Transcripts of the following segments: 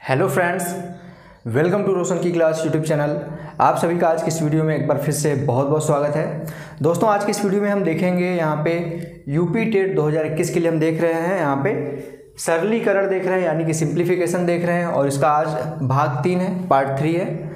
Hello friends, welcome to रोशन की class YouTube channel. आप सभी का आज की इस वीडियो में एक बार फिर से बहुत बहुत स्वागत है। दोस्तों, आज की इस वीडियो में हम देखेंगे यहाँ पे यूपी टेट 2021 के लिए हम देख रहे हैं यहाँ पे सरलीकरण देख रहे हैं, यानी कि सिंप्लीफिकेशन देख रहे हैं। और इसका आज भाग 3 है, पार्ट 3 है।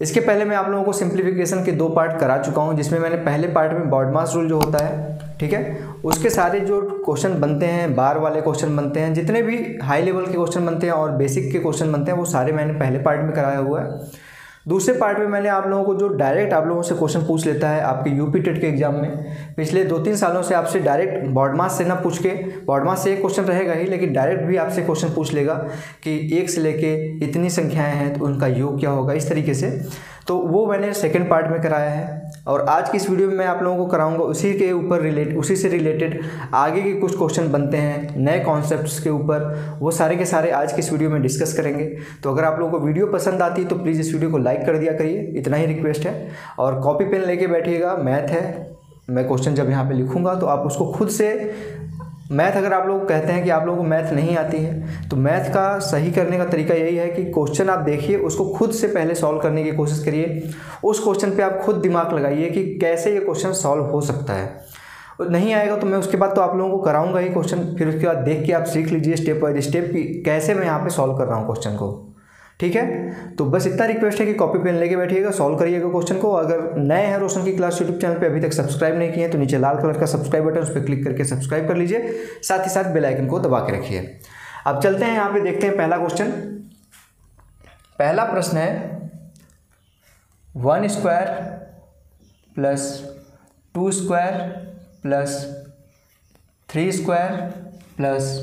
इसके पहले मैं आप लोगों को सिंप्लीफिकेशन के 2 पार्ट करा चुका हूँ, जिसमें मैंने पहले पार्ट में बॉडमास रूल जो होता है, ठीक है, उसके सारे जो क्वेश्चन बनते हैं, बार वाले क्वेश्चन बनते हैं, जितने भी हाई लेवल के क्वेश्चन बनते हैं और बेसिक के क्वेश्चन बनते हैं, वो सारे मैंने पहले पार्ट में कराया हुआ है। दूसरे पार्ट में मैंने आप लोगों को जो डायरेक्ट आप लोगों से क्वेश्चन पूछ लेता है आपके यूपी टेट के एग्जाम में, पिछले 2-3 सालों से आपसे डायरेक्ट बॉडमास से ना पूछ के, बॉडमास से एक क्वेश्चन रहेगा ही, लेकिन डायरेक्ट भी आपसे क्वेश्चन पूछ लेगा कि 1 से लेके इतनी संख्याएं हैं तो उनका योग क्या होगा, इस तरीके से। तो वो मैंने सेकंड पार्ट में कराया है। और आज की इस वीडियो में मैं आप लोगों को कराऊंगा उसी से रिलेटेड आगे के कुछ क्वेश्चन बनते हैं नए कॉन्सेप्ट्स के ऊपर, वो सारे के सारे आज की इस वीडियो में डिस्कस करेंगे। तो अगर आप लोगों को वीडियो पसंद आती है तो प्लीज़ इस वीडियो को लाइक कर दिया करिए, इतना ही रिक्वेस्ट है। और कॉपी पेन लेके बैठिएगा, मैथ है, मैं क्वेश्चन जब यहाँ पे लिखूँगा तो आप उसको खुद से, मैथ अगर आप लोग कहते हैं कि आप लोगों को मैथ नहीं आती है, तो मैथ का सही करने का तरीका यही है कि क्वेश्चन आप देखिए, उसको खुद से पहले सॉल्व करने की कोशिश करिए। उस क्वेश्चन पे आप खुद दिमाग लगाइए कि कैसे ये क्वेश्चन सॉल्व हो सकता है। नहीं आएगा तो मैं उसके बाद तो आप लोगों को कराऊंगा ही क्वेश्चन, फिर उसके बाद देख के आप सीख लीजिए स्टेप बाय स्टेप कि कैसे मैं यहाँ पे सॉल्व कर रहा हूँ क्वेश्चन को, ठीक है। तो बस इतना रिक्वेस्ट है कि कॉपी पेन लेके बैठिएगा, सॉल्व करिएगा क्वेश्चन को। अगर नए हैं रोशन की क्लास यूट्यूब चैनल पे, अभी तक सब्सक्राइब नहीं किए हैं तो नीचे लाल कलर का सब्सक्राइब बटन, उस पर क्लिक करके सब्सक्राइब कर लीजिए, साथ ही साथ बेल आइकन को दबा के रखिए। अब चलते हैं यहाँ पे, देखते हैं पहला क्वेश्चन। पहला प्रश्न है 1 square plus 2 square plus 3 square plus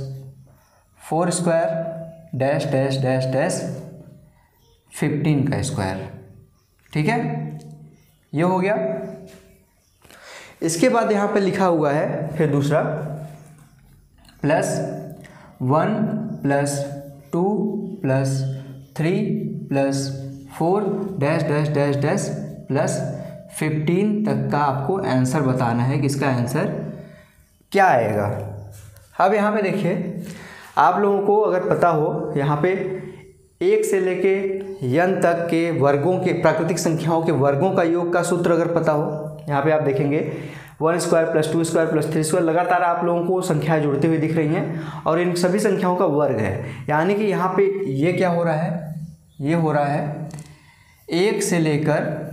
4 square dash dash dash dash 15 का स्क्वायर, ठीक है, ये हो गया। इसके बाद यहाँ पे लिखा हुआ है फिर दूसरा plus 1 plus 2 plus 3 plus 4 dash dash dash dash plus 15 तक का आपको आंसर बताना है कि इसका आंसर क्या आएगा। अब यहाँ पे देखिए, आप लोगों को अगर पता हो, यहाँ पे 1 से लेके n तक के वर्गों के, प्राकृतिक संख्याओं के वर्गों का योग का सूत्र अगर पता हो, यहाँ पे आप देखेंगे 1 square plus 2 square plus 3 square, लगातार आप लोगों को संख्याएं जुड़ती हुई दिख रही हैं और इन सभी संख्याओं का वर्ग है। यानी कि यहाँ पे ये क्या हो रहा है, ये हो रहा है 1 से लेकर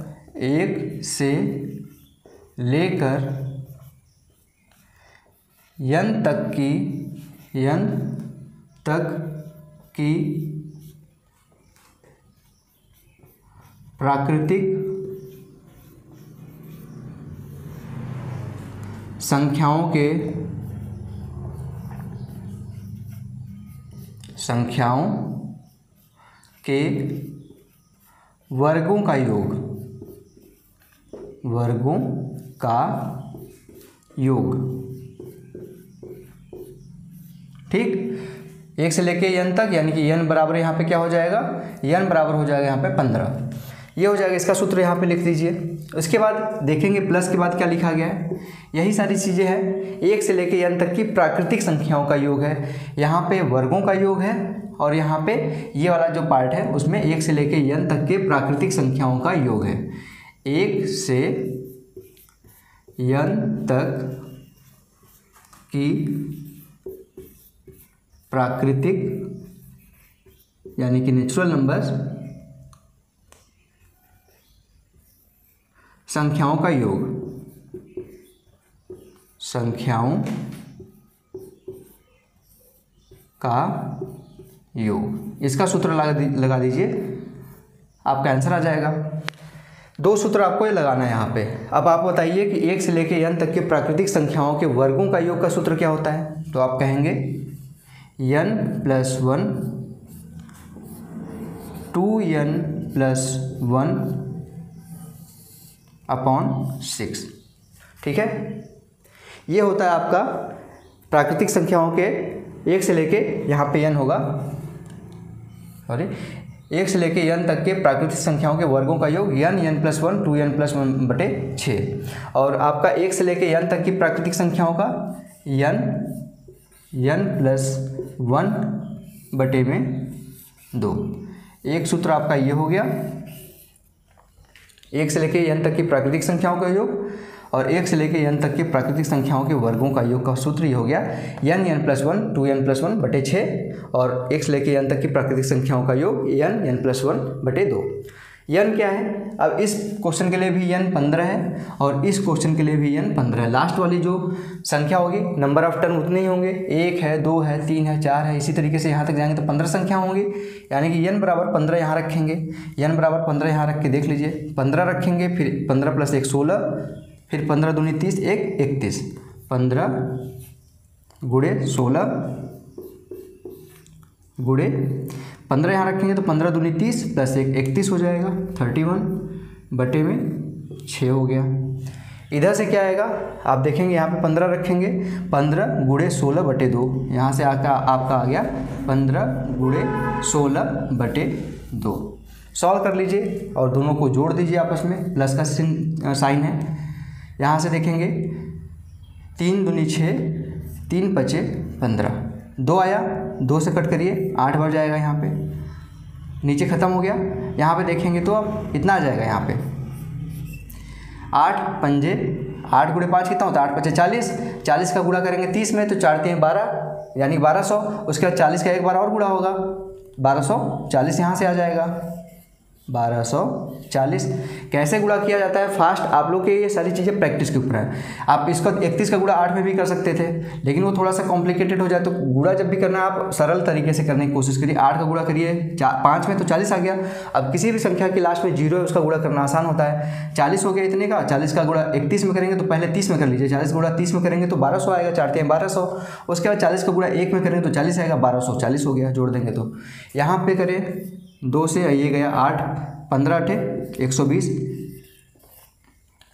n तक की प्राकृतिक संख्याओं के वर्गों का योग, ठीक। 1 से लेके n तक, यानी कि n बराबर यहाँ पे क्या हो जाएगा, n बराबर हो जाएगा यहाँ पे 15, ये हो जाएगा। इसका सूत्र यहाँ पे लिख दीजिए। उसके बाद देखेंगे प्लस के बाद क्या लिखा गया है, यही सारी चीज़ें हैं। 1 से लेके n तक की प्राकृतिक संख्याओं का योग है, यहाँ पे वर्गों का योग है, और यहाँ पे ये वाला जो पार्ट है उसमें 1 से लेके n तक के प्राकृतिक संख्याओं का योग है। 1 से n तक की प्राकृतिक, यानी कि नेचुरल नंबर्स, संख्याओं का योग, इसका सूत्र लगा दीजिए, आपका आंसर आ जाएगा। 2 सूत्र आपको ये लगाना है यहाँ पे। अब आप बताइए कि 1 से लेके n तक के प्राकृतिक संख्याओं के वर्गों का योग का सूत्र क्या होता है। तो आप कहेंगे n + 1 2n + 1 अपॉन 6, ठीक है। ये होता है आपका प्राकृतिक संख्याओं के 1 से लेके, यहाँ पे n होगा, सॉरी, 1 से लेके n तक के प्राकृतिक संख्याओं के वर्गों का योग n + 1 2n + 1/6, और आपका 1 से लेके n तक की प्राकृतिक संख्याओं का n + 1 बटे में 2। एक सूत्र आपका ये हो गया, 1 से लेके n तक की प्राकृतिक संख्याओं का योग और 1 से लेके n तक की प्राकृतिक संख्याओं के वर्गों का योग का सूत्र ये हो गया n+1 2n+1/6 और 1 से लेके n तक की प्राकृतिक संख्याओं का योग n+1/2। n क्या है? अब इस क्वेश्चन के लिए भी n 15 है और इस क्वेश्चन के लिए भी n 15 है। लास्ट वाली जो संख्या होगी, नंबर ऑफ टर्म उतने ही होंगे, 1 है, 2 है, 3 है, 4 है, इसी तरीके से यहाँ तक जाएंगे तो 15 संख्या होंगी। यानी कि n बराबर 15 यहाँ रखेंगे, n बराबर 15 यहाँ रख के देख लीजिए, 15 रखेंगे, फिर 15 + 1 16, फिर 15 दूनी 30, 1 31, 15 × 16 गुणे 15 यहाँ रखेंगे तो 15 दूनी 30 + 1 31 हो जाएगा, 31/6 हो गया। इधर से क्या आएगा आप देखेंगे, यहाँ पे 15 रखेंगे, 15 × 16/2, यहाँ से आपका आ गया 15 × 16/2। सॉल्व कर लीजिए और दोनों को जोड़ दीजिए आपस में, प्लस का साइन है। यहाँ से देखेंगे 3 दूनी 6, 3 × 5 15, 2 आया, 2 से कट करिए, 8 बढ़ जाएगा, यहाँ पे नीचे ख़त्म हो गया। यहाँ पे देखेंगे तो अब इतना आ जाएगा, यहाँ पे 8 पंजे 8 × 5 कितना होता है, 8 × 5 40, 40 का गुणा करेंगे 30 में तो 4 × 3 12 यानी 1200। उसके बाद 40 का एक बार और गुणा होगा, 1240 यहाँ से आ जाएगा, 1240। कैसे गुणा किया जाता है फास्ट, आप लोग के ये सारी चीज़ें प्रैक्टिस के ऊपर है। आप इसका 31 का गुणा 8 में भी कर सकते थे, लेकिन वो थोड़ा सा कॉम्प्लिकेटेड हो जाए, तो गुणा जब भी करना है आप सरल तरीके से करने की कोशिश करिए। 8 का गुणा करिए 5 में तो 40 आ गया। अब किसी भी संख्या के लास्ट में 0 है, उसका गुणा करना आसान होता है। 40 हो गया इतने का, 40 का गुणा 31 में करेंगे तो पहले 30 में कर लीजिए, 40 गुणा 30 में करेंगे तो 1200 आएगा, 4 × 3 1200। उसके बाद 40 का गुणा 1 में करेंगे तो 40 आएगा, 1240 हो गया, जोड़ देंगे तो यहाँ पे करें 2 से ये गया 8, 15 × 120,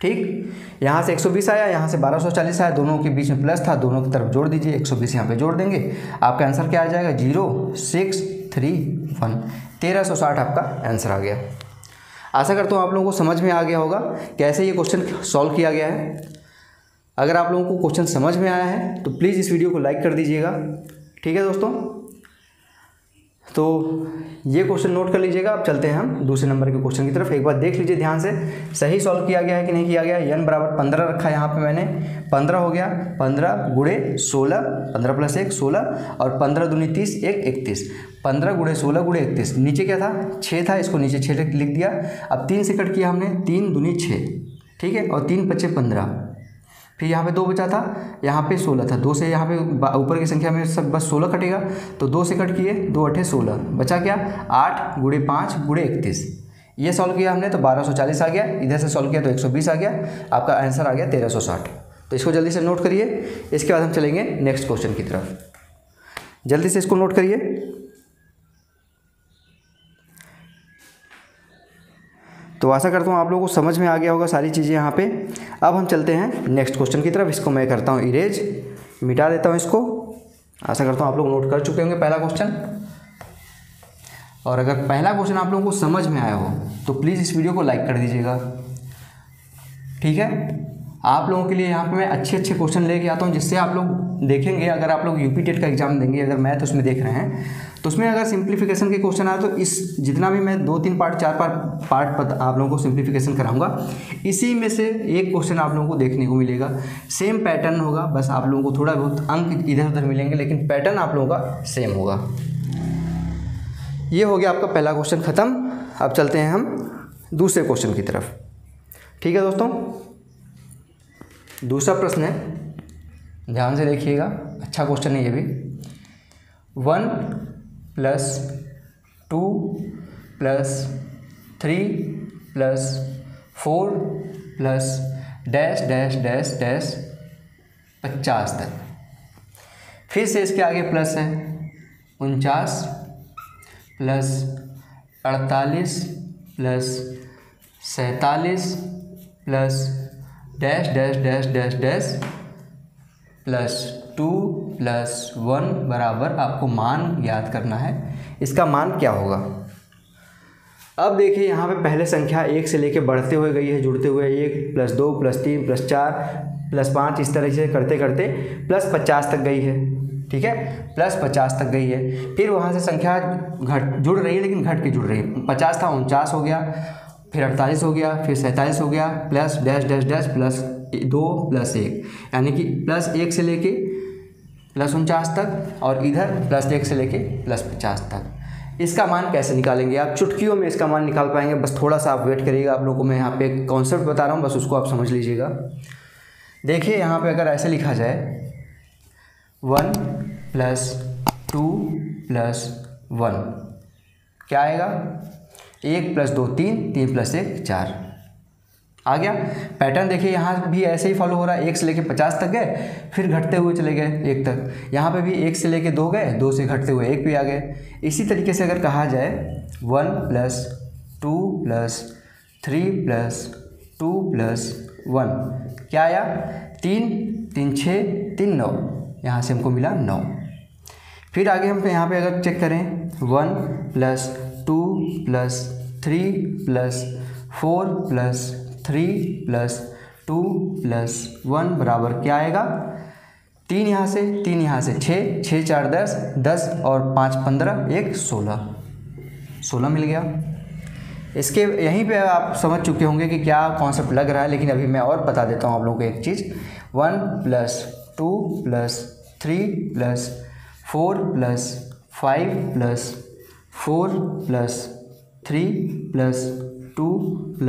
ठीक। यहाँ से 120 आया, यहाँ से 1240 आया, दोनों के बीच में प्लस था, दोनों की तरफ जोड़ दीजिए, 120 यहाँ पे जोड़ देंगे, आपका आंसर क्या आ जाएगा 0631, 1360 आपका आंसर आ गया। आशा करता हूँ आप लोगों को समझ में आ गया होगा कैसे ये क्वेश्चन सॉल्व किया गया है। अगर आप लोगों को क्वेश्चन समझ में आया है तो प्लीज़ इस वीडियो को लाइक कर दीजिएगा, ठीक है दोस्तों। तो ये क्वेश्चन नोट कर लीजिएगा। अब चलते हैं हम दूसरे नंबर के क्वेश्चन की तरफ। एक बार देख लीजिए ध्यान से, सही सॉल्व किया गया है कि नहीं किया गया। n बराबर 15 रखा है, यहाँ पे मैंने 15 हो गया, 15 × 16, 15 + 1 16 और 15 दूनी 30, 1 31, 15 × 16 × 31। नीचे क्या था 6 था, इसको नीचे 6 लिख दिया। अब 3 से कट किया हमने, 3 दूनी 6, ठीक है, और 3 × 5 15, फिर यहाँ पे 2 बचा था, यहाँ पे 16 था, 2 से यहाँ पे ऊपर की संख्या में सब बस 16 कटेगा, तो 2 से कट किए, 2 × 8 16, बचा क्या 8 × 5 × 31। ये सॉल्व किया हमने तो 1240 आ गया, इधर से सॉल्व किया तो 120 आ गया, आपका आंसर आ गया 1360। तो इसको जल्दी से नोट करिए। इसके बाद हम चलेंगे नेक्स्ट क्वेश्चन की तरफ, जल्दी से इसको नोट करिए। तो आशा करता हूँ आप लोगों को समझ में आ गया होगा सारी चीज़ें यहाँ पे। अब हम चलते हैं नेक्स्ट क्वेश्चन की तरफ। इसको मैं करता हूँ इरेज, मिटा देता हूँ इसको। आशा करता हूँ आप लोग नोट कर चुके होंगे पहला क्वेश्चन। और अगर पहला क्वेश्चन आप लोगों को समझ में आया हो तो प्लीज़ इस वीडियो को लाइक कर दीजिएगा, ठीक है। आप लोगों के लिए यहाँ पे मैं अच्छे क्वेश्चन लेके आता हूँ, जिससे आप लोग देखेंगे, अगर आप लोग यूपी टेट का एग्जाम देंगे, अगर मैथ उसमें देख रहे हैं तो उसमें अगर सिंप्लीफिकेशन के क्वेश्चन आए तो इस जितना भी मैं 2-3 पार्ट 4 पार्ट आप लोगों को सिंप्लीफिकेशन कराऊंगा, इसी में से एक क्वेश्चन आप लोगों को देखने को मिलेगा। सेम पैटर्न होगा, बस आप लोगों को थोड़ा बहुत अंक इधर उधर मिलेंगे, लेकिन पैटर्न आप लोगों का सेम होगा। ये हो गया आपका पहला क्वेश्चन ख़त्म। अब चलते हैं हम दूसरे क्वेश्चन की तरफ, ठीक है दोस्तों। दूसरा प्रश्न है, ध्यान से देखिएगा, अच्छा क्वेश्चन है ये भी। 1 + 2 + 3 + 4 + डैश डैश डैश डैश 50 तक। फिर से इसके आगे प्लस है, 49 + 48 + 47 + dash dash dash dash dash +2 + 1 बराबर आपको मान याद करना है। इसका मान क्या होगा। अब देखिए यहाँ पे पहले संख्या 1 से लेके बढ़ते हुए गई है, जुड़ते हुए 1 + 2 + 3 + 4 + 5, इस तरह से करते करते +50 तक गई है। ठीक है, प्लस 50 तक गई है। फिर वहाँ से संख्या जुड़ रही है लेकिन घट के जुड़ रही है। 50 था 49 हो गया, फिर 48 हो गया, फिर 47 हो गया, plus dash dash dash plus 2 plus 1, यानी कि प्लस 1 से लेके प्लस 49 तक, और इधर प्लस 1 से लेके प्लस 50 तक। इसका मान कैसे निकालेंगे? आप चुटकियों में इसका मान निकाल पाएंगे, बस थोड़ा सा आप वेट करिएगा। आप लोगों को मैं यहाँ पे एक कॉन्सेप्ट बता रहा हूँ, बस उसको आप समझ लीजिएगा। देखिए यहाँ पे अगर ऐसे लिखा जाए 1 + 2 + 1 क्या आएगा? 1 + 2 3, 3 + 1 4 आ गया। पैटर्न देखिए यहाँ भी ऐसे ही फॉलो हो रहा है। 1 से लेके 50 तक गए, फिर घटते हुए चले गए 1 तक। यहाँ पे भी 1 से लेके 2 गए, 2 से घटते हुए 1 भी आ गए। इसी तरीके से अगर कहा जाए 1 + 2 + 3 + 2 + 1 क्या आया? 3 3 6 3 9, यहाँ से हमको मिला 9। फिर आगे हम यहाँ पे अगर चेक करें 1 + 2 + 3 + 4 + 3 + 2 + 1 बराबर क्या आएगा? 3 यहाँ से 3 यहाँ से 6 6 4 10 10 और 5 15 1 16 16 मिल गया। इसके यहीं पे आप समझ चुके होंगे कि क्या कॉन्सेप्ट लग रहा है, लेकिन अभी मैं और बता देता हूँ आप लोगों को एक चीज़। 1 + 2 + 3 + 4 + 5 + 4 + 3 + 2 +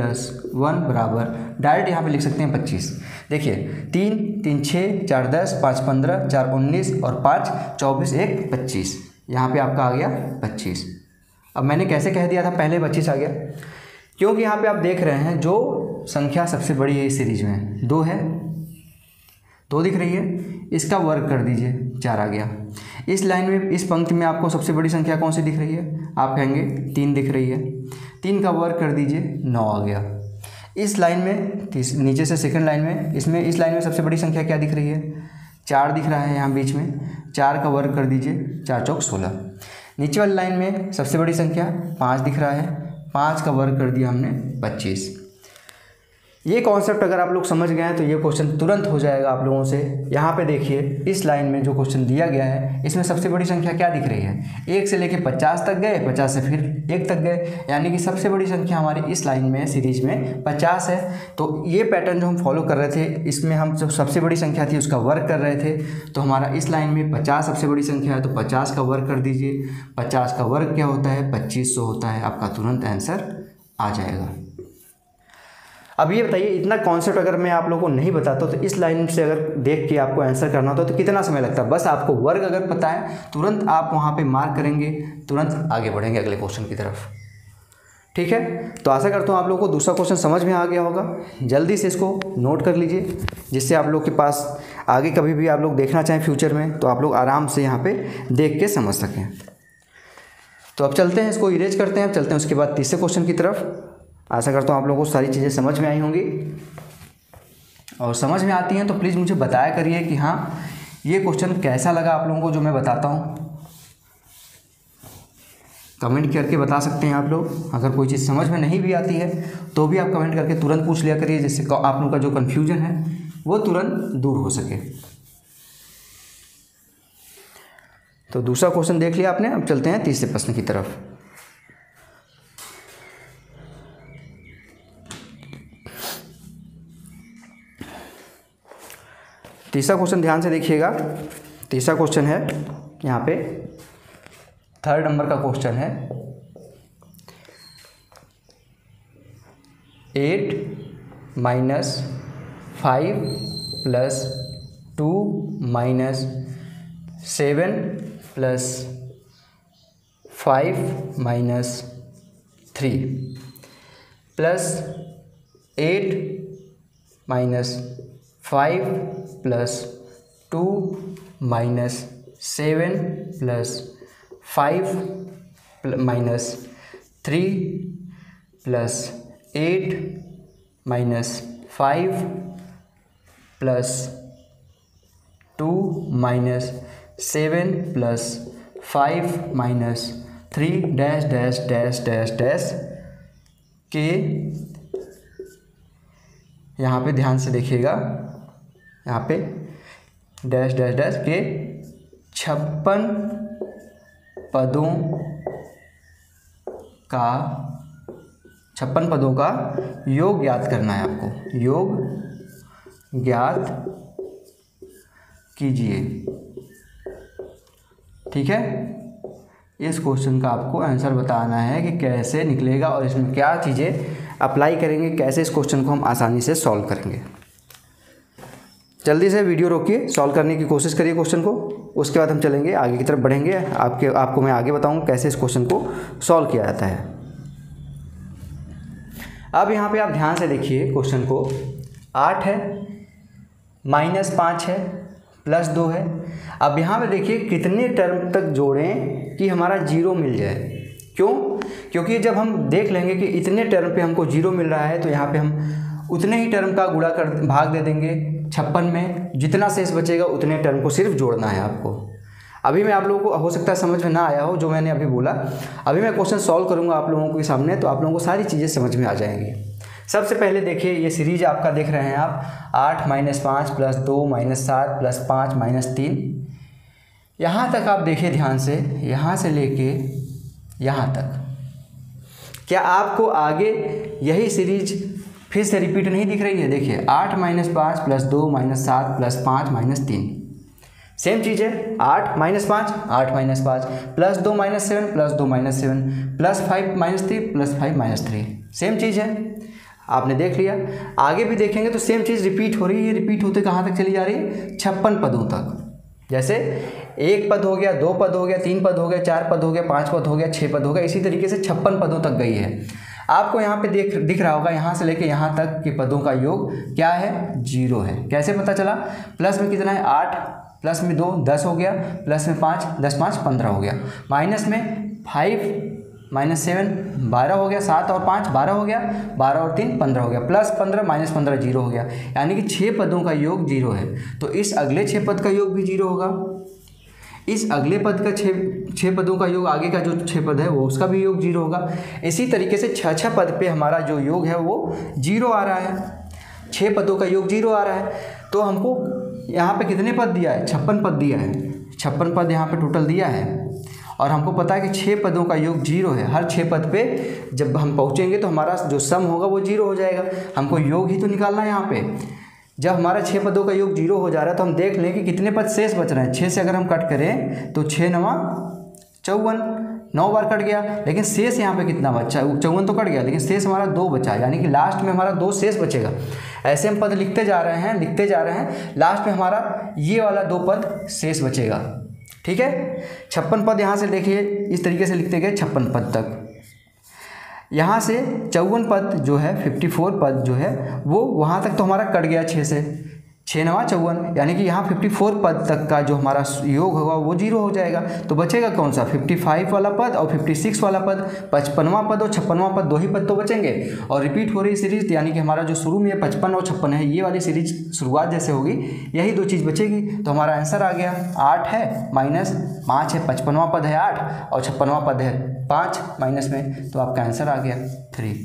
1 बराबर डायरेक्ट यहाँ पे लिख सकते हैं 25। देखिए 3 3 6 4 10 5 15 4 19 और 5 24 1 25, यहाँ पे आपका आ गया 25। अब मैंने कैसे कह दिया था पहले 25 आ गया? क्योंकि यहाँ पे आप देख रहे हैं जो संख्या सबसे बड़ी है इस सीरीज में 2 है, 2 दिख रही है, इसका वर्ग कर दीजिए 4 आ गया। इस लाइन में इस पंक्ति में आपको सबसे बड़ी संख्या कौन सी दिख रही है? आप कहेंगे 3 दिख रही है, 3 का वर्ग कर दीजिए 9 आ गया। इस लाइन में नीचे से सेकंड लाइन में इस लाइन में सबसे बड़ी संख्या क्या दिख रही है? 4 दिख रहा है यहाँ बीच में, 4 का वर्ग कर दीजिए 4 चौक 16। नीचे वाली लाइन में सबसे बड़ी संख्या 5 दिख रहा है, 5 का वर्ग कर दिया हमने 25। ये कॉन्सेप्ट अगर आप लोग समझ गए हैं तो ये क्वेश्चन तुरंत हो जाएगा आप लोगों से। यहाँ पे देखिए इस लाइन में जो क्वेश्चन दिया गया है इसमें सबसे बड़ी संख्या क्या दिख रही है? 1 से लेके 50 तक गए, 50 से फिर 1 तक गए, यानी कि सबसे बड़ी संख्या हमारी इस लाइन में सीरीज में 50 है। तो ये पैटर्न जो हम फॉलो कर रहे थे, इसमें हम जो सबसे बड़ी संख्या थी उसका वर्ग कर रहे थे। तो हमारा इस लाइन में 50 सबसे बड़ी संख्या है, तो 50 का वर्ग कर दीजिए। 50 का वर्ग क्या होता है? 2500 होता है। आपका तुरंत आंसर आ जाएगा। अब ये बताइए, इतना कॉन्सेप्ट अगर मैं आप लोगों को नहीं बताता तो इस लाइन से अगर देख के आपको आंसर करना होता तो कितना समय लगता? बस आपको वर्ग अगर पता है तुरंत आप वहाँ पे मार्क करेंगे, तुरंत आगे बढ़ेंगे अगले क्वेश्चन की तरफ। ठीक है, तो आशा करता हूँ आप लोगों को दूसरा क्वेश्चन समझ में आ गया होगा। जल्दी से इसको नोट कर लीजिए, जिससे आप लोग के पास आगे कभी भी आप लोग देखना चाहें फ्यूचर में तो आप लोग आराम से यहाँ पे देख के समझ सकें। तो अब चलते हैं, इसको इरेज करते हैं, अब चलते हैं उसके बाद तीसरे क्वेश्चन की तरफ। आशा करता हूँ आप लोगों को सारी चीज़ें समझ में आई होंगी, और समझ में आती हैं तो प्लीज़ मुझे बताया करिए कि हाँ ये क्वेश्चन कैसा लगा आप लोगों को जो मैं बताता हूँ। कमेंट करके बता सकते हैं आप लोग। अगर कोई चीज़ समझ में नहीं भी आती है तो भी आप कमेंट करके तुरंत पूछ लिया करिए, जिससे आप लोगों का जो कन्फ्यूजन है वो तुरंत दूर हो सके। तो दूसरा क्वेश्चन देख लिया आपने, अब चलते हैं तीसरे प्रश्न की तरफ। तीसरा क्वेश्चन ध्यान से देखिएगा। तीसरा क्वेश्चन है यहाँ पे 3rd नंबर का क्वेश्चन है। 8 - 5 + 2 - 7 + 5 - 3 + 8 - 5 + 2 - 7 + 5 - 3 + 8 - 5 + 2 - 7 + 5 - 3 dash dash dash dash dash के, यहाँ पे ध्यान से देखिएगा, यहाँ पे डैश डैश डैश के 56 पदों का योग ज्ञात करना है आपको। योग ज्ञात कीजिए। ठीक है, इस क्वेश्चन का आपको आंसर बताना है कि कैसे निकलेगा और इसमें क्या चीज़ें अप्लाई करेंगे, कैसे इस क्वेश्चन को हम आसानी से सॉल्व करेंगे। जल्दी से वीडियो रोकिए, सॉल्व करने की कोशिश करिए क्वेश्चन को, उसके बाद हम चलेंगे आगे की तरफ बढ़ेंगे। आपको मैं आगे बताऊँ कैसे इस क्वेश्चन को सॉल्व किया जाता है। अब यहाँ पे आप ध्यान से देखिए क्वेश्चन को। 8 है, -5 है, +2 है। अब यहाँ पे देखिए कितने टर्म तक जोड़ें कि हमारा 0 मिल जाए। क्यों? क्योंकि जब हम देख लेंगे कि इतने टर्म पे हमको 0 मिल रहा है तो यहाँ पे हम उतने ही टर्म का गुणा कर भाग दे देंगे 56 में, जितना शेष बचेगा उतने टर्म को सिर्फ जोड़ना है आपको। अभी मैं आप लोगों को हो सकता है समझ में ना आया हो जो मैंने अभी बोला। अभी मैं क्वेश्चन सॉल्व करूँगा आप लोगों के सामने, तो आप लोगों को सारी चीज़ें समझ में आ जाएंगी। सबसे पहले देखिए ये सीरीज आपका देख रहे हैं आप, 8 - 5 + 2 - 7 + 5 - 3। यहाँ तक आप देखिए ध्यान से, यहाँ से लेके यहाँ तक। क्या आपको आगे यही सीरीज फिर से रिपीट नहीं दिख रही है? देखिए 8 - 5 + 2 - 7 + 5 - 3 सेम चीज़ है। 8 - 5 8 - 5 +2 - 7 +2 - 7 +5 - 3 +5 - 3 सेम चीज़ है, आपने देख लिया। आगे भी देखेंगे तो सेम चीज़ रिपीट हो रही है। रिपीट होते कहाँ तक चली जा रही है? 56 पदों तक। जैसे 1 पद हो गया, 2 पद हो गया, 3 पद हो गया, 4 पद हो गया, 5 पद हो गया, 6 पद हो गया, इसी तरीके से 56 पदों तक गई है। आपको यहाँ पे दिख रहा होगा, यहाँ से लेके यहाँ तक के पदों का योग क्या है? 0 है। कैसे पता चला? प्लस में कितना है? 8, प्लस में 2 10 हो गया, प्लस में 5 10 5 15 हो गया, माइनस में 5 - 7 12 हो गया, 7 और 5 12 हो गया, 12 और 3 15 हो गया, +15 - 15 0 हो गया। यानी कि 6 पदों का योग 0 है। तो इस अगले 6 पद का योग भी 0 होगा। इस अगले पद का 6 पदों का योग, आगे का जो 6 पद है वो उसका भी योग 0 होगा। इसी तरीके से 6 पद पे हमारा जो योग है वो 0 आ रहा है। 6 पदों का योग 0 आ रहा है। तो हमको यहाँ पे कितने पद दिया है? 56 पद दिया है। 56 पद यहाँ पे टोटल दिया है और हमको पता है कि 6 पदों का योग 0 है। हर 6 पद पे जब हम पहुँचेंगे तो हमारा जो सम होगा वो 0 हो जाएगा। हमको योग ही तो निकालना है यहाँ पे। जब हमारा 6 पदों का योग 0 हो जा रहा है तो हम देख लें कि कितने पद शेष बच रहे हैं। 6 से अगर हम कट करें तो 6 9 54, 9 बार कट गया, लेकिन शेष यहाँ पे कितना बचा? 54 तो कट गया, लेकिन शेष हमारा 2 बचा, यानी कि लास्ट में हमारा 2 शेष बचेगा। ऐसे हम पद लिखते जा रहे हैं, लास्ट में हमारा ये वाला 2 पद शेष बचेगा। ठीक है, 56 पद यहाँ से देखिए इस तरीके से लिखते गए 56 पद तक। यहाँ से 54 पद जो है, 54 पद जो है वो वहाँ तक तो हमारा कट गया 6 से, 6 9 54, यानी कि यहाँ 54 पद तक का जो हमारा योग होगा वो 0 हो जाएगा। तो बचेगा कौन सा? 55 वाला पद और 56 वाला पद। 55वां पद और 56वां पद, 2 ही पद तो बचेंगे। और रिपीट हो रही सीरीज, यानी कि हमारा जो शुरू में 55 और 56 है, ये वाली सीरीज शुरुआत जैसे होगी, यही 2 चीज़ बचेगी। तो हमारा आंसर आ गया 8 है, -5 है, 55वां पद है 8 और 56वां पद है 5 माइनस में, तो आपका आंसर आ गया 3।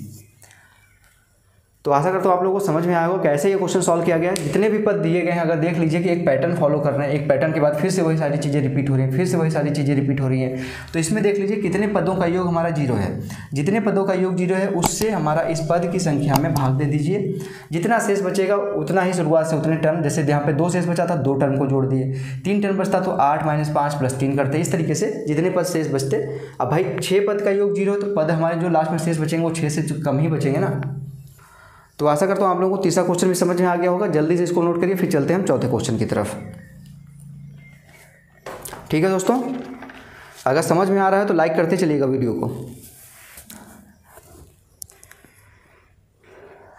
तो आशा करता हूँ आप लोगों को समझ में आया होगा कैसे ये क्वेश्चन सॉल्व किया गया है। जितने भी पद दिए गए हैं, अगर देख लीजिए कि एक पैटर्न फॉलो कर रहे हैं, एक पैटर्न के बाद फिर से वही सारी चीज़ें रिपीट हो रही हैं, फिर से वही सारी चीज़ें रिपीट हो रही हैं, तो इसमें देख लीजिए कितने पदों का योग हमारा 0 है। जितने पदों का योग 0 है उससे हमारा इस पद की संख्या में भाग दे दीजिए। जितना शेष बचेगा उतना ही शुरुआत से उतने टर्म, जैसे यहाँ पे 2 शेष बचा था, 2 टर्म को जोड़ दिए। 3 टर्म बचता तो 8 - 5 + 3 करते। इस तरीके से जितने पद शेष बचते। अब भाई 6 पद का योग 0 है तो पद हमारे जो लास्ट में शेष बचेंगे वो 6 से कम ही बचेंगे ना। तो आशा करता हूँ आप लोगों को तीसरा क्वेश्चन भी समझ में आ गया होगा। जल्दी से इसको नोट करिए, फिर चलते हैं हम चौथे क्वेश्चन की तरफ। ठीक है दोस्तों, अगर समझ में आ रहा है तो लाइक करते चलिएगा वीडियो को।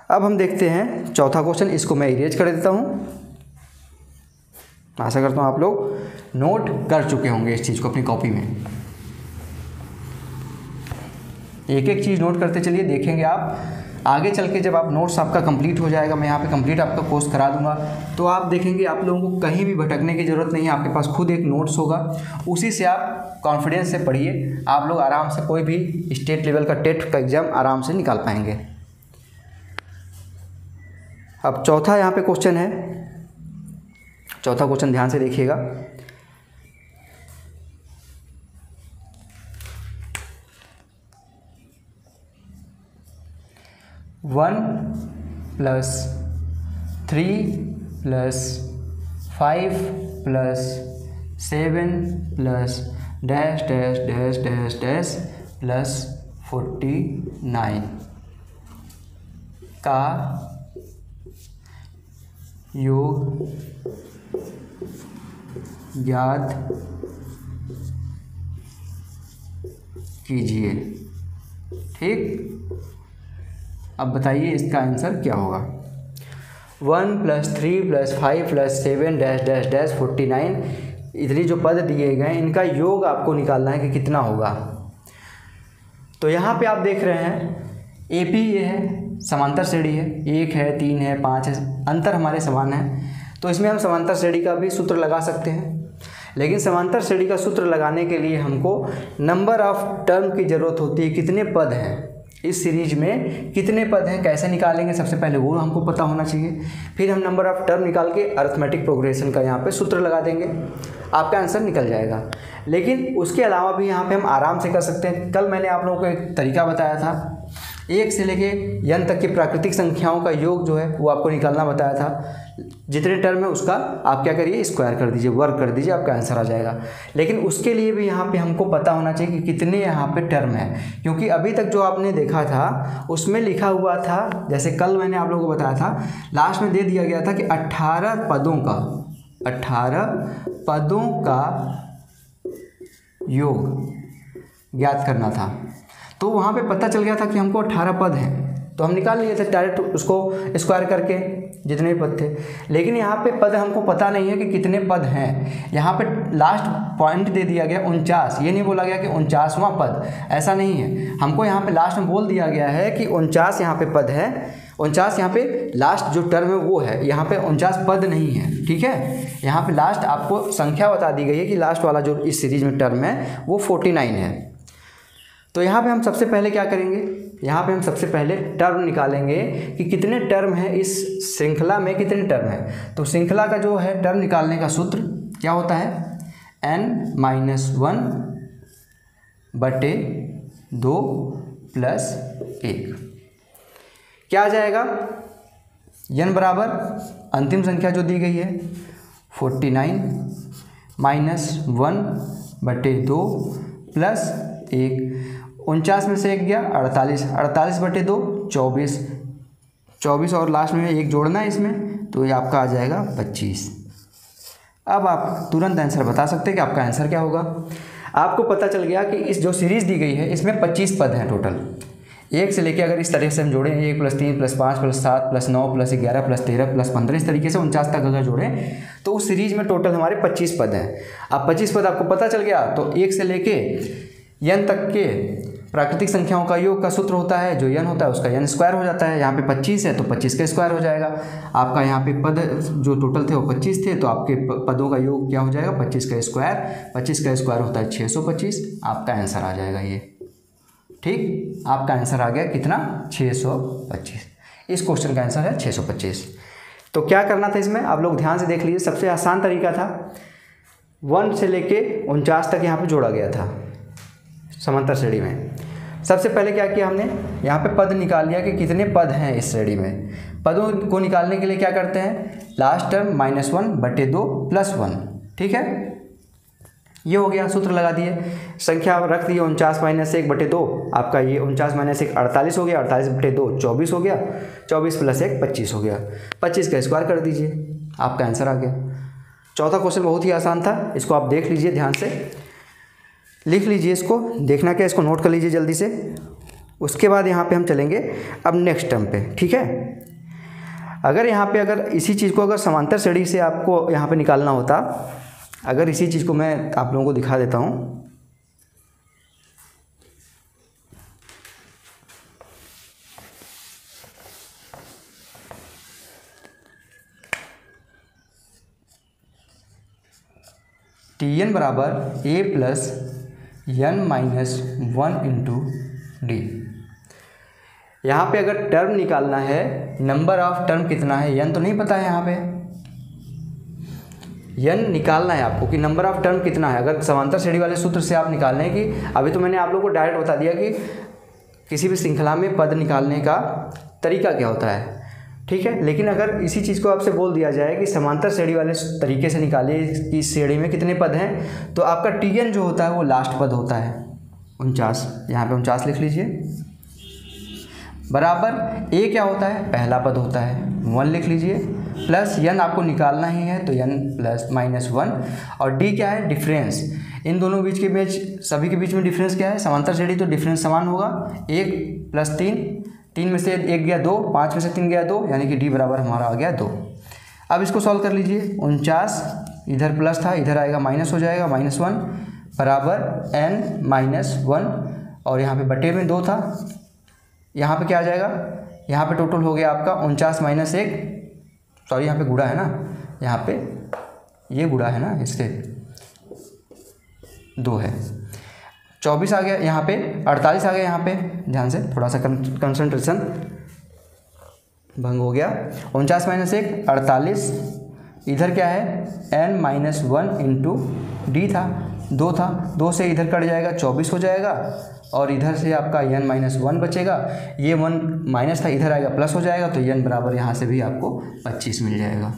अब हम देखते हैं चौथा क्वेश्चन, इसको मैं इरेज कर देता हूँ। आशा करता हूँ आप लोग नोट कर चुके होंगे इस चीज़ को अपनी कॉपी में। एक एक चीज़ नोट करते चलिए, देखेंगे आप आगे चल के जब आप नोट्स आपका कंप्लीट हो जाएगा, मैं यहाँ पे कंप्लीट आपका कोर्स करा दूंगा, तो आप देखेंगे आप लोगों को कहीं भी भटकने की ज़रूरत नहीं है। आपके पास खुद एक नोट्स होगा, उसी से आप कॉन्फिडेंस से पढ़िए। आप लोग आराम से कोई भी स्टेट लेवल का टेट का एग्ज़ाम आराम से निकाल पाएंगे। अब चौथा यहाँ पे क्वेश्चन है, चौथा क्वेश्चन ध्यान से देखिएगा। 1 plus 3 plus 5 plus 7 plus dash dash dash dash dash plus 49 का योग ज्ञात कीजिए। ठीक, अब बताइए इसका आंसर क्या होगा। 1 plus 3 plus 5 plus 7 dash dash dash 49, इतनी जो पद दिए गए इनका योग आपको निकालना है कि कितना होगा। तो यहाँ पे आप देख रहे हैं AP ये है, समांतर श्रेणी है, 1 है 3 है 5 है, अंतर हमारे समान है। तो इसमें हम समांतर श्रेणी का भी सूत्र लगा सकते हैं, लेकिन समांतर श्रेणी का सूत्र लगाने के लिए हमको नंबर ऑफ टर्म की ज़रूरत होती है। कितने पद हैं इस सीरीज में, कितने पद हैं, कैसे निकालेंगे, सबसे पहले वो हमको पता होना चाहिए। फिर हम नंबर ऑफ टर्म निकाल के अरिथमेटिक प्रोग्रेशन का यहाँ पे सूत्र लगा देंगे, आपका आंसर निकल जाएगा। लेकिन उसके अलावा भी यहाँ पे हम आराम से कर सकते हैं। कल मैंने आप लोगों को एक तरीका बताया था, 1 से लेके n तक की प्राकृतिक संख्याओं का योग जो है वो आपको निकालना बताया था। जितने टर्म है उसका आप क्या करिए, स्क्वायर कर दीजिए, वर्ग कर दीजिए, आपका आंसर आ जाएगा। लेकिन उसके लिए भी यहाँ पे हमको पता होना चाहिए कि कितने यहाँ पे टर्म है, क्योंकि अभी तक जो आपने देखा था उसमें लिखा हुआ था, जैसे कल मैंने आप लोगों को बताया था, लास्ट में दे दिया गया था कि 18 पदों का योग ज्ञात करना था। तो वहाँ पे पता चल गया था कि हमको 18 पद हैं, तो हम निकाल लिए थे डायरेक्ट उसको स्क्वायर करके जितने भी पद थे। लेकिन यहाँ पे पद हमको पता नहीं है कि कितने पद हैं। यहाँ पे लास्ट पॉइंट दे दिया गया 49, ये नहीं बोला गया कि 49वां पद, ऐसा नहीं है। हमको यहाँ पे लास्ट में बोल दिया गया है कि 49 यहाँ पे पद है, 49 यहाँ पे लास्ट जो टर्म है वो है, यहाँ पे 49 पद नहीं है। ठीक है, यहाँ पे लास्ट आपको संख्या बता दी गई है कि लास्ट वाला जो इस सीरीज में टर्म है वो 49 है। तो यहाँ पे हम सबसे पहले क्या करेंगे, यहाँ पे हम सबसे पहले टर्म निकालेंगे कि कितने टर्म हैं इस श्रृंखला में, कितने टर्म हैं। तो श्रृंखला का जो है टर्म निकालने का सूत्र क्या होता है, n-1 बटे 2 प्लस 1। क्या आ जाएगा, n बराबर अंतिम संख्या जो दी गई है 49 माइनस 1 बटे 2 प्लस 1। 49 में से 1 गया 48, 48 बटे 2 24, 24 और लास्ट में 1 जोड़ना है इसमें, तो ये आपका आ जाएगा 25। अब आप तुरंत आंसर बता सकते हैं कि आपका आंसर क्या होगा। आपको पता चल गया कि इस जो सीरीज़ दी गई है इसमें 25 पद हैं टोटल। 1 से लेके अगर इस तरीके से हम जोड़ें 1 + 3 + 5 + 7 + 9 + 11 + 13 + 15 इस तरीके से 49 तक अगर जोड़ें तो उस सीरीज में टोटल हमारे 25 पद हैं। अब 25 पद आपको पता चल गया, तो 1 से लेके n तक के प्राकृतिक संख्याओं का योग का सूत्र होता है, जो n होता है उसका n स्क्वायर हो जाता है। यहाँ पे 25 है तो 25 का स्क्वायर हो जाएगा। आपका यहाँ पे पद जो टोटल थे वो 25 थे, तो आपके पदों का योग क्या हो जाएगा, 25 का स्क्वायर। 25 का स्क्वायर होता है 625, आपका आंसर आ जाएगा ये। ठीक, आपका आंसर आ गया कितना, 625। इस क्वेश्चन का आंसर है 625। तो क्या करना था इसमें, आप लोग ध्यान से देख लीजिए। सबसे आसान तरीका था, 1 से लेके 49 तक यहाँ पे जोड़ा गया था समांतर श्रेणी में। सबसे पहले क्या किया हमने, यहाँ पे पद निकाल लिया कि कितने पद हैं इस श्रेणी में। पदों को निकालने के लिए क्या करते हैं, लास्ट टर्म -1 बटे 2 + 1। ठीक है, ये हो गया, सूत्र लगा दिए, संख्या रख दी 49 - 1 बटे 2, आपका ये 49 - 1 48 हो गया, 48 बटे 2 24 हो गया, 24 + 1 25 हो गया। 25 का स्क्वायर कर दीजिए, आपका आंसर आ गया। चौथा क्वेश्चन बहुत ही आसान था, इसको आप देख लीजिए, ध्यान से लिख लीजिए। इसको देखना क्या, इसको नोट कर लीजिए जल्दी से। उसके बाद यहाँ पे हम चलेंगे अब नेक्स्ट टर्म पे। ठीक है, अगर यहाँ पे अगर इसी चीज़ को अगर समांतर श्रेणी से आपको यहाँ पे निकालना होता, अगर इसी चीज़ को मैं आप लोगों को दिखा देता हूँ। Tn बराबर a + n - 1 × d। यहाँ पे अगर टर्म निकालना है, नंबर ऑफ टर्म कितना है, n तो नहीं पता है, यहाँ पे n निकालना है आपको कि नंबर ऑफ टर्म कितना है। अगर समांतर श्रेणी वाले सूत्र से आप निकालने हैं कि अभी तो मैंने आप लोगों को डायरेक्ट बता दिया कि किसी भी श्रृंखला में पद निकालने का तरीका क्या होता है, ठीक है। लेकिन अगर इसी चीज़ को आपसे बोल दिया जाए कि समांतर श्रेणी वाले तरीके से निकालिए कि श्रेणी में कितने पद हैं, तो आपका Tn जो होता है वो लास्ट पद होता है 49, यहाँ पे 49 लिख लीजिए, बराबर a क्या होता है, पहला पद होता है 1 लिख लीजिए, प्लस n आपको निकालना ही है तो n प्लस -1, और d क्या है, डिफरेंस। इन दोनों बीच के बीच, सभी के बीच में डिफरेंस क्या है, समांतर श्रेणी तो डिफरेंस समान होगा, 1 + 3, 3 में से 1 गया 2, 5 में से 3 गया 2, यानी कि d बराबर हमारा आ गया 2। अब इसको सॉल्व कर लीजिए, 49 इधर प्लस था, इधर आएगा माइनस हो जाएगा, -1 बराबर n - 1, और यहाँ पे बटे में 2 था, यहाँ पे क्या आ जाएगा, यहाँ पे टोटल हो गया आपका 49 - 1, सॉरी यहाँ पे गुणा है ना, यहाँ पे ये गुणा है ना, इससे 2 है, 24 आ गया, यहाँ पे 48 आ गया, यहाँ पे ध्यान से थोड़ा सा कंसंट्रेशन भंग हो गया, 49 - 1 48, इधर क्या है n - 1 इंटू डी था, 2 था, 2 से इधर कट जाएगा 24 हो जाएगा, और इधर से आपका n - 1 बचेगा, ये 1 माइनस था, इधर आएगा प्लस हो जाएगा, तो n बराबर यहाँ से भी आपको 25 मिल जाएगा।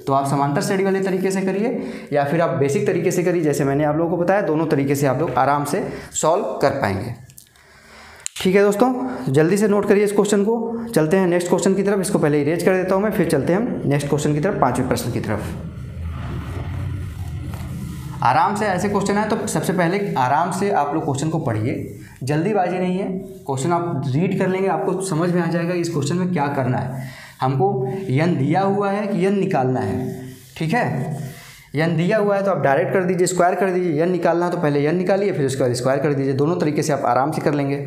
तो आप समांतर श्रेणी वाले तरीके से करिए या फिर आप बेसिक तरीके से करिए, जैसे मैंने आप लोगों को बताया, दोनों तरीके से आप लोग आराम से सॉल्व कर पाएंगे। ठीक है दोस्तों, जल्दी से नोट करिए इस क्वेश्चन को। चलते हैं नेक्स्ट क्वेश्चन की तरफ, इसको पहले इरेज कर देता हूँ मैं, फिर चलते हैं हम नेक्स्ट क्वेश्चन की तरफ, 5वें प्रश्न की तरफ। आराम से ऐसे क्वेश्चन है तो सबसे पहले आराम से आप लोग क्वेश्चन को पढ़िए, जल्दीबाजी नहीं है, क्वेश्चन आप रीड कर लेंगे, आपको समझ में आ जाएगा इस क्वेश्चन में क्या करना है। हमको n दिया हुआ है कि n निकालना है, ठीक है, n दिया हुआ है तो आप डायरेक्ट कर दीजिए, स्क्वायर कर दीजिए, n निकालना है तो पहले n निकालिए, फिर उसके बाद स्क्वायर कर दीजिए, दोनों तरीके से आप आराम से कर लेंगे।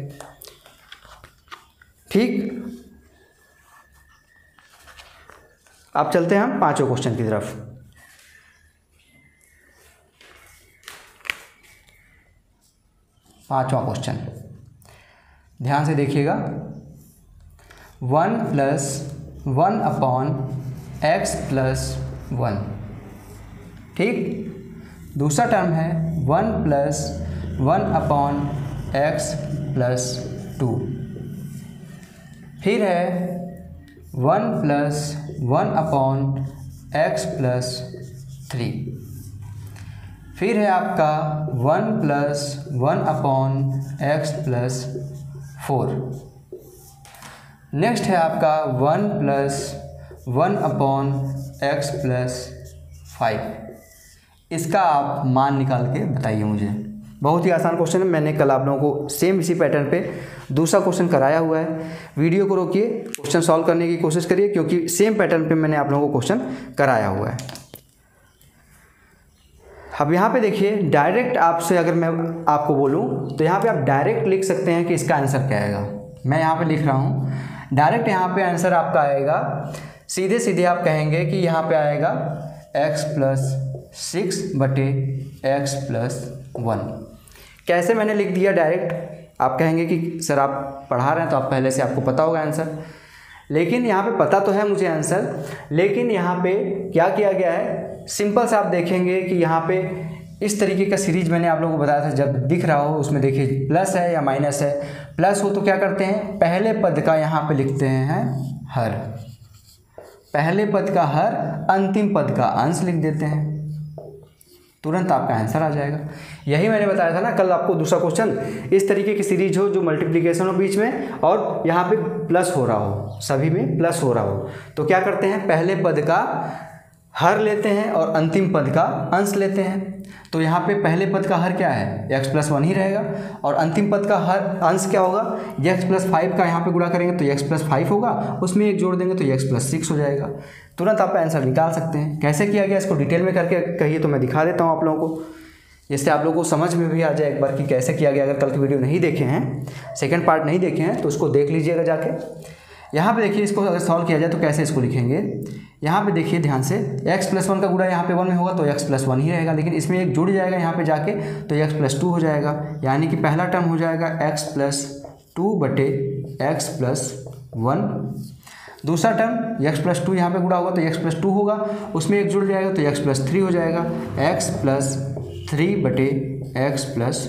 ठीक, अब चलते हैं हम 5वें क्वेश्चन की तरफ। पांचवा क्वेश्चन ध्यान से देखिएगा, 1 + 1/x + 1, ठीक। दूसरा टर्म है 1 + 1/x + 2, फिर है 1 + 1/x + 3, फिर है आपका 1 + 1/x + 4, नेक्स्ट है आपका 1 + 1/x + 5। इसका आप मान निकाल के बताइए मुझे। बहुत ही आसान क्वेश्चन है, मैंने कल आप लोगों को सेम इसी पैटर्न पे दूसरा क्वेश्चन कराया हुआ है। वीडियो को रोकिए, क्वेश्चन सॉल्व करने की कोशिश करिए, क्योंकि सेम पैटर्न पे मैंने आप लोगों को क्वेश्चन कराया हुआ है। अब यहाँ पे देखिए, डायरेक्ट आपसे अगर मैं आपको बोलूँ तो यहाँ पे आप डायरेक्ट लिख सकते हैं कि इसका आंसर क्या आएगा। मैं यहाँ पे लिख रहा हूँ डायरेक्ट, यहाँ पे आंसर आपका आएगा, सीधे सीधे आप कहेंगे कि यहाँ पे आएगा x + 6/x + 1। कैसे मैंने लिख दिया डायरेक्ट, आप कहेंगे कि सर आप पढ़ा रहे हैं तो आप पहले से आपको पता होगा आंसर, लेकिन यहाँ पे पता तो है मुझे आंसर, लेकिन यहाँ पे क्या किया गया है, सिंपल से आप देखेंगे कि यहाँ पे इस तरीके का सीरीज मैंने आप लोगों को बताया था, जब दिख रहा हो उसमें देखिए प्लस है या माइनस है, प्लस हो तो क्या करते हैं, पहले पद का यहाँ पे लिखते हैं हर, पहले पद का हर, अंतिम पद का अंश लिख देते हैं, तुरंत आपका आंसर आ जाएगा। यही मैंने बताया था ना कल आपको, दूसरा क्वेश्चन इस तरीके की सीरीज हो जो मल्टीप्लिकेशन हो बीच में और यहाँ पे प्लस हो रहा हो, सभी में प्लस हो रहा हो, तो क्या करते हैं, पहले पद का हर लेते हैं और अंतिम पद का अंश लेते हैं। तो यहाँ पे पहले पद का हर क्या है, x + 1 ही रहेगा, और अंतिम पद का हर अंश क्या होगा, x + 5 का यहाँ पे गुणा करेंगे तो x + 5 होगा, उसमें एक जोड़ देंगे तो x + 6 हो जाएगा। तुरंत आप आंसर निकाल सकते हैं। कैसे किया गया इसको डिटेल में करके कहिए तो मैं दिखा देता हूँ आप लोगों को, जिससे आप लोगों को समझ में भी आ जाए एक बार कि कैसे किया गया। अगर कल की वीडियो नहीं देखे हैं, सेकंड पार्ट नहीं देखे हैं, तो उसको देख लीजिएगा जाके। यहाँ पे देखिए, इसको अगर सॉल्व किया जाए तो कैसे इसको लिखेंगे, यहाँ पे देखिए ध्यान से, x + 1 का गुणा यहाँ पे 1 में होगा तो x + 1 ही रहेगा, लेकिन इसमें एक जुड़ जाएगा यहाँ पे जाके तो x + 2 हो जाएगा, यानी कि पहला टर्म हो जाएगा x + 2/x + 1। दूसरा टर्म x + 2 यहाँ पे गुणा होगा तो x + 2 होगा, उसमें एक जुड़ जाएगा तो x + 3 हो जाएगा, x + 3/x +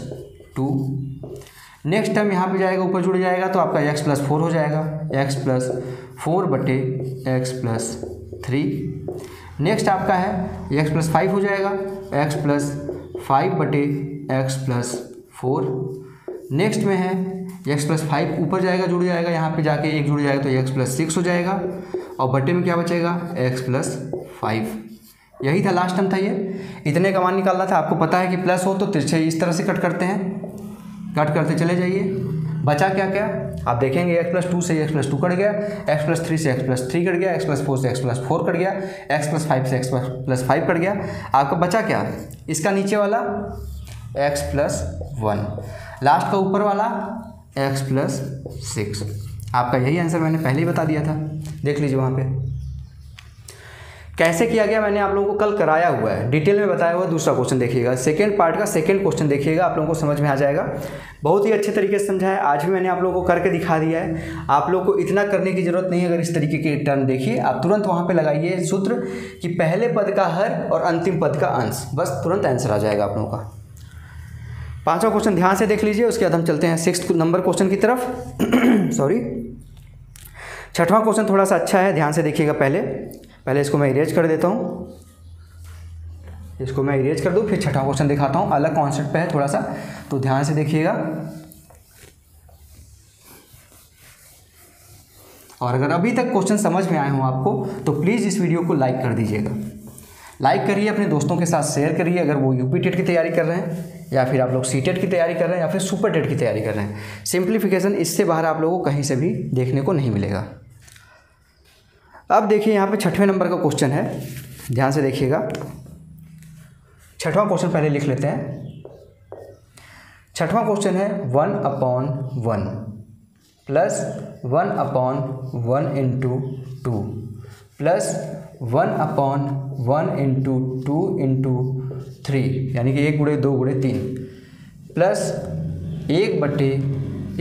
2। नेक्स्ट टर्म यहाँ पे जाएगा, ऊपर जुड़ जाएगा तो आपका x + 4 हो जाएगा, x + 4 बटे x + 3। नेक्स्ट आपका है x + 5 हो जाएगा, x + 5 बटे x + 4। नेक्स्ट में है x + 5 ऊपर जाएगा, जुड़ जाएगा, यहाँ पे जाके एक जुड़ जाएगा तो x + 6 हो जाएगा, और बटे में क्या बचेगा x + 5। यही था, लास्ट टर्म था ये। इतने का मान निकालना था। आपको पता है कि प्लस हो तो तिरछे इस तरह से कट करते हैं, कट करते चले जाइए। बचा क्या क्या आप देखेंगे, x + 2 से x + 2 कट गया, x + 3 से x + 3 कट गया, x + 4 से x + 4 कट गया, x + 5 से x + 5 कट गया। आपका बचा क्या, इसका नीचे वाला x + 1, लास्ट का ऊपर वाला x + 6। आपका यही आंसर मैंने पहले ही बता दिया था, देख लीजिए वहाँ पे कैसे किया गया। मैंने आप लोगों को कल कराया हुआ है, डिटेल में बताया हुआ। दूसरा क्वेश्चन देखिएगा, सेकेंड पार्ट का सेकेंड क्वेश्चन देखिएगा, आप लोगों को समझ में आ जाएगा। बहुत ही अच्छे तरीके से समझाया, आज भी मैंने आप लोगों को करके दिखा दिया है। आप लोगों को इतना करने की जरूरत नहीं है। अगर इस तरीके के टर्म देखिए, आप तुरंत वहाँ पे लगाइए सूत्र कि पहले पद का हर और अंतिम पद का अंश, बस तुरंत आंसर आ जाएगा आप लोगों का। पाँचवा क्वेश्चन ध्यान से देख लीजिए, उसके बाद हम चलते हैं 6 नंबर क्वेश्चन की तरफ। सॉरी, छठवां क्वेश्चन थोड़ा सा अच्छा है, ध्यान से देखिएगा। पहले इसको मैं इरेज कर देता हूँ, इसको मैं इरेज कर दूँ, फिर छठा क्वेश्चन दिखाता हूँ। अलग कॉन्सेप्ट पे है थोड़ा सा, तो ध्यान से देखिएगा। और अगर अभी तक क्वेश्चन समझ में आए हों आपको, तो प्लीज़ इस वीडियो को लाइक कर दीजिएगा। लाइक करिए, अपने दोस्तों के साथ शेयर करिए। अगर वो यूपी टेट की तैयारी कर रहे हैं, या फिर आप लोग सीटेट की तैयारी कर रहे हैं, या फिर सुपर टेट की तैयारी कर रहे हैं, सिंप्लीफिकेशन इससे बाहर आप लोगों को कहीं से भी देखने को नहीं मिलेगा। अब देखिए यहाँ पे छठवें नंबर का क्वेश्चन है, ध्यान से देखिएगा। छठवां क्वेश्चन पहले लिख लेते हैं। छठवां क्वेश्चन है 1/1 प्लस 1/1 × 2 प्लस 1/1 × 2 × 3, यानी कि 1 × 2 × 3 प्लस 1/1 ×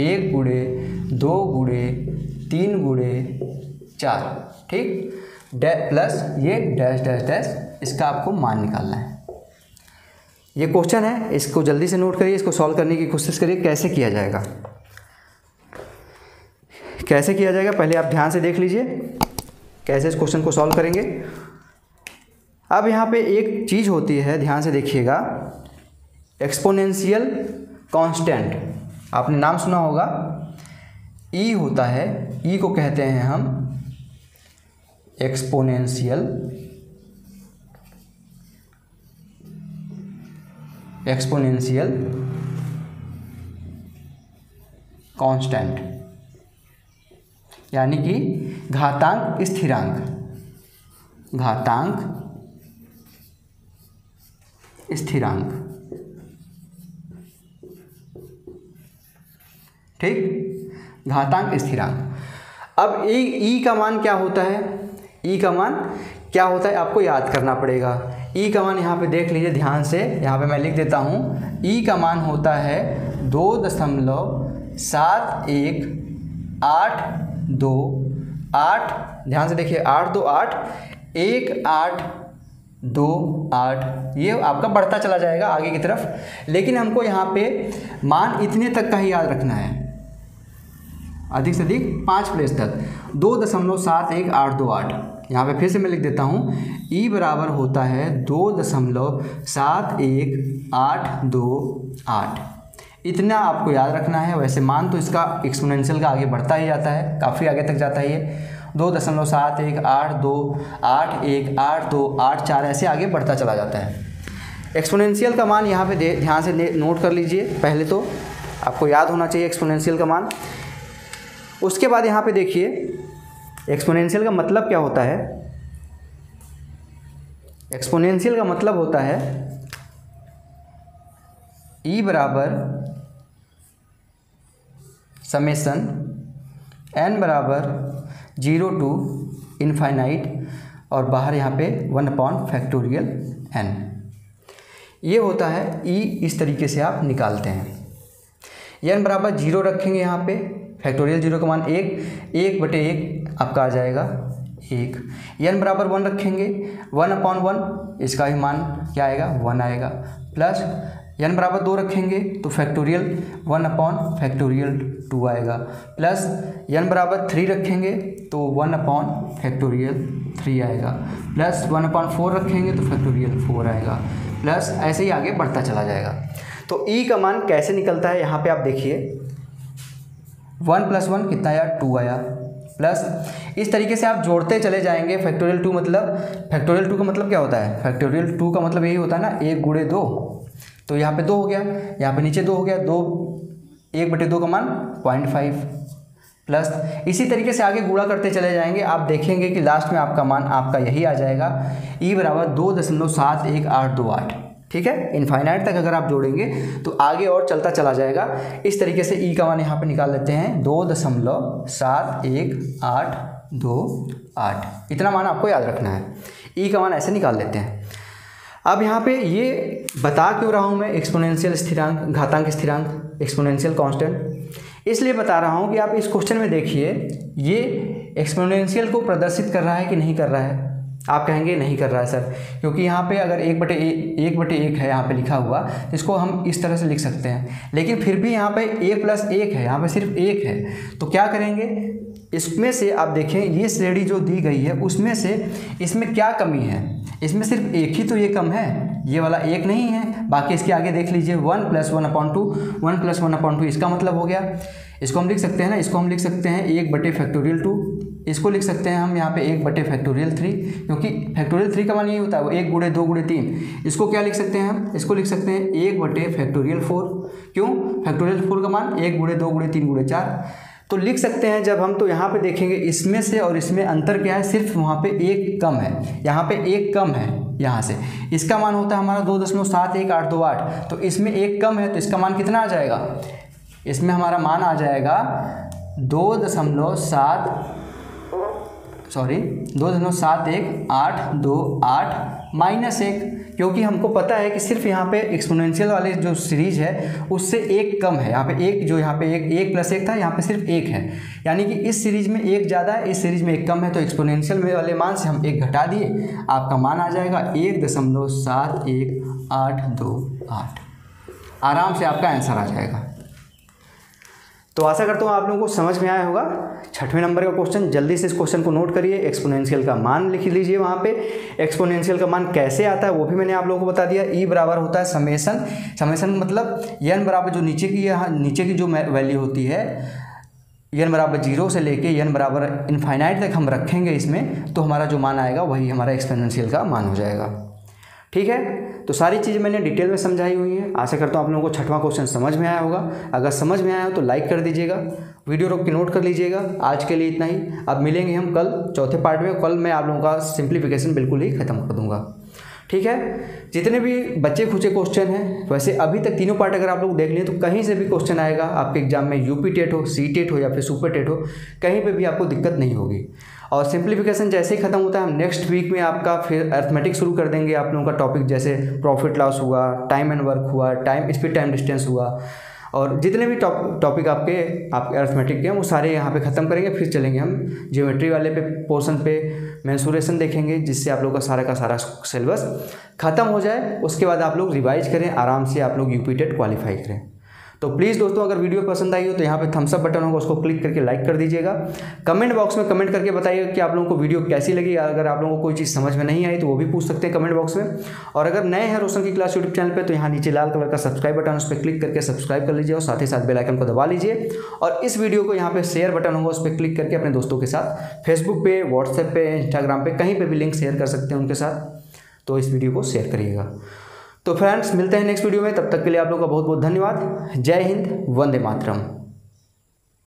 2 × 3 × 4, ठीक, प्लस ये डैश डैश डैश, इसका आपको मान निकालना है। ये क्वेश्चन है, इसको जल्दी से नोट करिए, इसको सॉल्व करने की कोशिश करिए। कैसे किया जाएगा, कैसे किया जाएगा, पहले आप ध्यान से देख लीजिए कैसे इस क्वेश्चन को सॉल्व करेंगे। अब यहाँ पे एक चीज़ होती है, ध्यान से देखिएगा, एक्सपोनेंशियल कांस्टेंट। आपने नाम सुना होगा, ई होता है, ई को कहते हैं हम एक्सपोनेंशियल कांस्टेंट, यानी कि घातांक स्थिरांक, घातांक स्थिरांक, ठीक, घातांक स्थिरांक। अब ई का मान क्या होता है, ई का मान क्या होता है आपको याद करना पड़ेगा। ई का मान यहाँ पे देख लीजिए ध्यान से, यहाँ पे मैं लिख देता हूँ। ई का मान होता है 2.7128, ध्यान से देखिए, 8 2 8 1 8 2 8, ये आपका बढ़ता चला जाएगा आगे की तरफ। लेकिन हमको यहाँ पे मान इतने तक का ही याद रखना है, अधिक से अधिक 5 प्लेस तक, 2.71828। यहाँ पे फिर से मैं लिख देता हूँ, ई बराबर होता है 2.71828। इतना आपको याद रखना है। वैसे मान तो इसका एक्सपोनेंशियल का आगे बढ़ता ही जाता है, काफ़ी आगे तक जाता है ये, 2.718281884 ऐसे आगे बढ़ता चला जाता है। एक्सपोनेंशियल का मान यहाँ पे ध्यान से नोट कर लीजिए, पहले तो आपको याद होना चाहिए एक्सपोनेंशियल का मान। उसके बाद यहाँ पे देखिए एक्सपोनेंशियल का मतलब क्या होता है। एक्सपोनेंशियल का मतलब होता है ई बराबर समेसन n बराबर 0 to इनफाइनाइट, और बाहर यहाँ पे 1/n। ये होता है ई, इस तरीके से आप निकालते हैं। n बराबर 0 रखेंगे यहाँ पे, फैक्टोरियल 0 का मान 1/1 आपका आ जाएगा 1। n बराबर 1 रखेंगे, 1/1, इसका भी मान क्या आएगा 1 आएगा, प्लस n बराबर 2 रखेंगे तो फैक्टोरियल 1 अपॉन फैक्टोरियल 2 आएगा, प्लस n बराबर 3 रखेंगे तो 1 अपॉन फैक्टोरियल 3 आएगा, प्लस 1 अपॉन 4 रखेंगे तो फैक्टोरियल 4 आएगा, प्लस ऐसे ही आगे बढ़ता चला जाएगा। तो e का मान कैसे निकलता है, यहाँ पे आप देखिए 1 + 1 कितना आया, 2 आया, प्लस इस तरीके से आप जोड़ते चले जाएंगे। फैक्टोरियल 2 मतलब, फैक्टोरियल 2 का मतलब क्या होता है, फैक्टोरियल 2 का मतलब यही होता है ना 1 × 2, तो यहाँ पे 2 हो गया, यहाँ पे नीचे 2 हो गया, 1/2 का मान 0.5, प्लस इसी तरीके से आगे गुणा करते चले जाएंगे। आप देखेंगे कि लास्ट में आपका मान आपका यही आ जाएगा, e बराबर 2.71828। ठीक है, इनफाइनाइट तक अगर आप जोड़ेंगे तो आगे और चलता चला जाएगा। इस तरीके से e का मान यहाँ पे निकाल लेते हैं 2.71828, इतना मान आपको याद रखना है। e का मान ऐसे निकाल लेते हैं। अब यहाँ पे ये बता क्यों रहा हूँ मैं, एक्सपोनेंशियल स्थिरांक, घातांक स्थिरांक, एक्सपोनेंशियल कांस्टेंट, इसलिए बता रहा हूँ कि आप इस क्वेश्चन में देखिए ये एक्सपोनेंशियल को प्रदर्शित कर रहा है कि नहीं कर रहा है। आप कहेंगे नहीं कर रहा है सर, क्योंकि यहाँ पे अगर 1/1 है यहाँ पे लिखा हुआ, इसको हम इस तरह से लिख सकते हैं, लेकिन फिर भी यहाँ पे 1 + 1 है, यहाँ पे सिर्फ 1 है। तो क्या करेंगे, इसमें से आप देखें ये श्रेणी जो दी गई है उसमें से इसमें क्या कमी है, इसमें सिर्फ एक ही तो ये कम है, ये वाला 1 नहीं है, बाकी इसके आगे देख लीजिए 1 + 1/2, 1 + 1/2 इसका मतलब हो गया। इसको हम लिख सकते हैं ना, इसको हम लिख सकते हैं 1/2, इसको लिख सकते हैं हम यहाँ पे 1/3, क्योंकि फैक्टोरियल 3 का मान यही होता है, वो 1 × 2 × 3। इसको क्या लिख सकते हैं हम, इसको लिख सकते हैं 1/4। क्यों, फैक्टोरियल 4 का मान 1 × 2 × 3 × 4 तो लिख सकते हैं। जब हम तो यहाँ पे देखेंगे इसमें से और इसमें अंतर क्या है, सिर्फ वहाँ पे 1 कम है, यहाँ पे 1 कम है, यहाँ से इसका मान होता है हमारा 2.71828, तो इसमें 1 कम है, तो इसका मान कितना आ जाएगा, इसमें हमारा मान आ जाएगा 2.71828 -1, क्योंकि हमको पता है कि सिर्फ यहाँ पे एक्सपोनेंशियल वाले जो सीरीज है उससे 1 कम है। यहाँ पे 1 जो यहाँ पे 1 + 1 था, यहाँ पे सिर्फ 1 है, यानी कि इस सीरीज में 1 ज़्यादा है, इस सीरीज में 1 कम है, तो एक्सपोनेंशियल में वाले मान से हम 1 घटा दिए, आपका मान आ जाएगा 1.71828। आराम से आपका आंसर आ जाएगा। तो आशा करता हूँ आप लोगों को समझ में आया होगा। 6वें नंबर का क्वेश्चन, जल्दी से इस क्वेश्चन को नोट करिए। एक्सपोनेंशियल का मान लिख लीजिए, वहाँ पे एक्सपोनेंशियल का मान कैसे आता है वो भी मैंने आप लोगों को बता दिया। e बराबर होता है समेशन मतलब n बराबर जो नीचे की जो वैल्यू होती है, n बराबर 0 से लेके n बराबर इनफाइनाइट तक हम रखेंगे इसमें, तो हमारा जो मान आएगा वही हमारा एक्सपोनेंशियल का मान हो जाएगा। ठीक है, तो सारी चीज़ें मैंने डिटेल में समझाई हुई हैं। आशा करता हूँ आप लोगों को 6वां क्वेश्चन समझ में आया होगा। अगर समझ में आया हो तो लाइक कर दीजिएगा, वीडियो रोक के नोट कर लीजिएगा। आज के लिए इतना ही, अब मिलेंगे हम कल चौथे पार्ट में। कल मैं आप लोगों का सिंप्लीफिकेशन बिल्कुल ही ख़त्म कर दूंगा। ठीक है, जितने भी बच्चे खुचे क्वेश्चन हैं, वैसे अभी तक तीनों पार्ट अगर आप लोग देख लें तो कहीं से भी क्वेश्चन आएगा आपके एग्जाम में, यूपी टेट हो, सी टेट हो या फिर सुपर टेट हो, कहीं पे भी आपको दिक्कत नहीं होगी। और सिंप्लीफिकेशन जैसे ही खत्म होता है, हम नेक्स्ट वीक में आपका फिर अर्थमेटिक शुरू कर देंगे। आप लोगों का टॉपिक जैसे प्रॉफिट लॉस हुआ, टाइम एंड वर्क हुआ, टाइम स्पीड टाइम डिस्टेंस हुआ, और जितने भी टॉपिक आपके अर्थमेटिक के हैं वो सारे यहाँ पे ख़त्म करेंगे। फिर चलेंगे हम ज्योमेट्री वाले पे पोर्शन पे, मेंसुरेशन देखेंगे, जिससे आप लोग का सारा सिलेबस ख़त्म हो जाए। उसके बाद आप लोग रिवाइज करें, आराम से आप लोग यूपी टेट क्वालिफाई करें। तो प्लीज़ दोस्तों, अगर वीडियो पसंद आई हो तो यहाँ पे थम्स अप बटन होगा, उसको क्लिक करके लाइक कर दीजिएगा। कमेंट बॉक्स में कमेंट करके बताइएगा कि आप लोगों को वीडियो कैसी लगी। अगर आप लोगों को कोई चीज़ समझ में नहीं आई तो वो भी पूछ सकते हैं कमेंट बॉक्स में। और अगर नए हैं रोशन की क्लास यूट्यूब चैनल पे, तो यहाँ नीचे लाल कलर का सब्सक्राइब बटन, उस पर क्लिक करके सब्सक्राइब कर लीजिए और साथ ही साथ बेल आइकन को दबा लीजिए। और इस वीडियो को यहाँ पे शेयर बटन होगा, उस पर क्लिक करके अपने दोस्तों के साथ फेसबुक पे, व्हाट्सएप पे, इंस्टाग्राम पे, कहीं पर भी लिंक शेयर कर सकते हैं उनके साथ। तो इस वीडियो को शेयर करिएगा। तो फ्रेंड्स, मिलते हैं नेक्स्ट वीडियो में, तब तक के लिए आप लोगों का बहुत बहुत धन्यवाद। जय हिंद, वंदे मातरम।